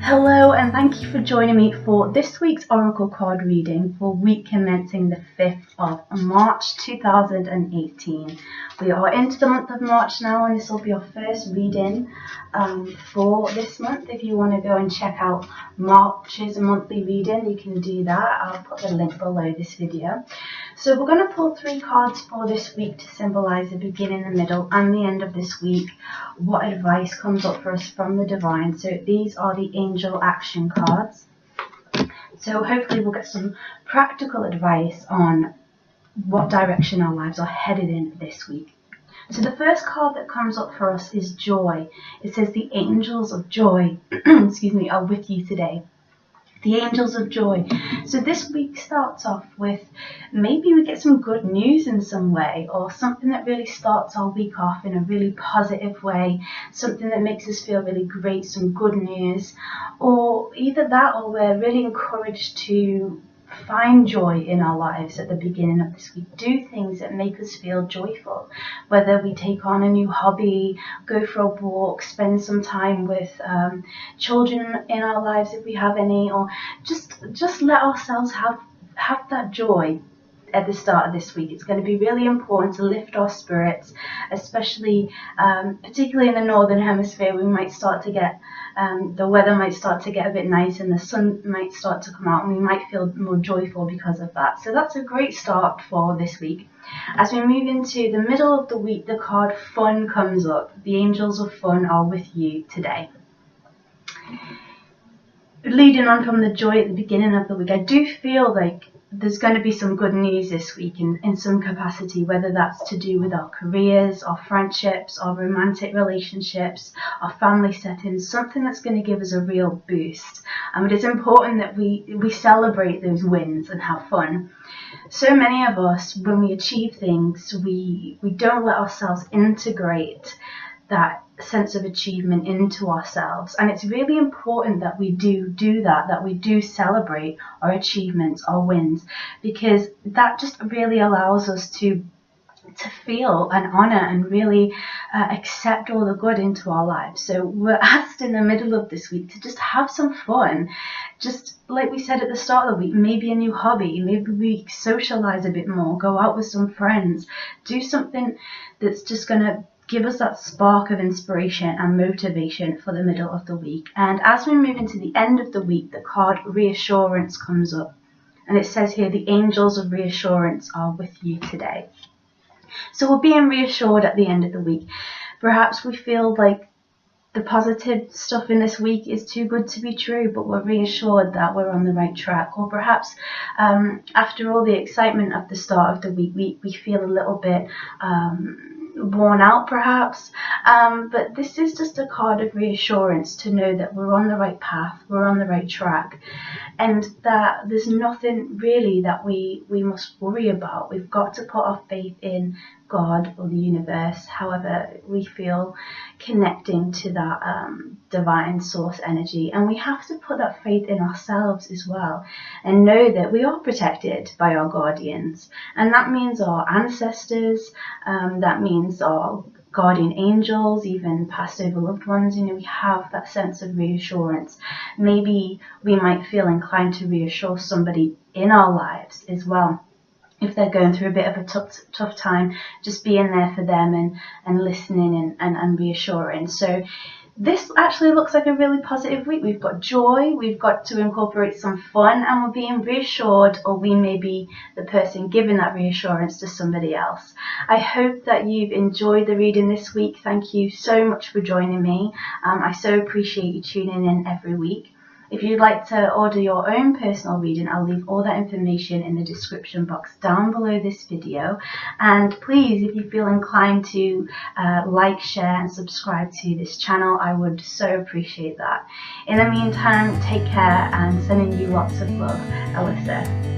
Hello and thank you for joining me for this week's Oracle card reading for week commencing the 5th of March 2018. We are into the month of March now, and this will be our first reading for this month. If you want to go and check out March's monthly reading, you can do that. I'll put the link below this video. So we're going to pull 3 cards for this week to symbolize the beginning, the middle and the end of this week. What advice comes up for us from the divine. So these are the angel action cards. So hopefully we'll get some practical advice on what direction our lives are headed in this week. So the first card that comes up for us is joy. It says the angels of joy are with you today. The angels of joy. So this week starts off with maybe we get some good news in some way, or something that really starts our week off in a really positive way, something that makes us feel really great, some good news, or either that or we're really encouraged to find joy in our lives at the beginning of this week. Do things that make us feel joyful, whether we take on a new hobby, go for a walk, spend some time with children in our lives if we have any, or just let ourselves have that joy at the start of this week. It's going to be really important to lift our spirits, especially particularly in the northern hemisphere. We might start to get the weather might start to get a bit nice and the sun might start to come out, and we might feel more joyful because of that. So that's a great start for this week. As we move into the middle of the week, the card fun comes up. The angels of fun are with you today. Leading on from the joy at the beginning of the week, I do feel like there's going to be some good news this week in some capacity, whether that's to do with our careers, our friendships, our romantic relationships, our family settings, something that's going to give us a real boost. It is important that we celebrate those wins and have fun. So many of us, when we achieve things, we don't let ourselves integrate that sense of achievement into ourselves, and it's really important that we do that we do celebrate our achievements, our wins, because that just really allows us to feel and honor and really accept all the good into our lives. So we're asked in the middle of this week to just have some fun, just like we said at the start of the week, maybe a new hobby, maybe we socialize a bit more, go out with some friends, do something that's just going to give us that spark of inspiration and motivation for the middle of the week. And as we move into the end of the week, the card reassurance comes up, and it says here, the angels of reassurance are with you today. So we're being reassured at the end of the week. Perhaps we feel like the positive stuff in this week is too good to be true, but we're reassured that we're on the right track. Or perhaps after all the excitement of the start of the week, we feel a little bit worn out perhaps, but this is just a card of reassurance to know that we're on the right path, we're on the right track, and that there's nothing really that we must worry about. We've got to put our faith in God or the universe, however we feel connecting to that divine source energy, and we have to put that faith in ourselves as well, and know that we are protected by our guardians, and that means our ancestors, that means our guardian angels, even passed over loved ones. We have that sense of reassurance. Maybe we might feel inclined to reassure somebody in our lives as well, if they're going through a bit of a tough time, just being there for them and listening and reassuring. So this actually looks like a really positive week. We've got joy, we've got to incorporate some fun, and we're being reassured, or we may be the person giving that reassurance to somebody else. I hope that you've enjoyed the reading this week. Thank you so much for joining me. I so appreciate you tuning in every week. If you'd like to order your own personal reading, I'll leave all that information in the description box down below this video. And please, if you feel inclined to like, share and subscribe to this channel, I would so appreciate that. In the meantime, take care, and sending you lots of love, Alyssa.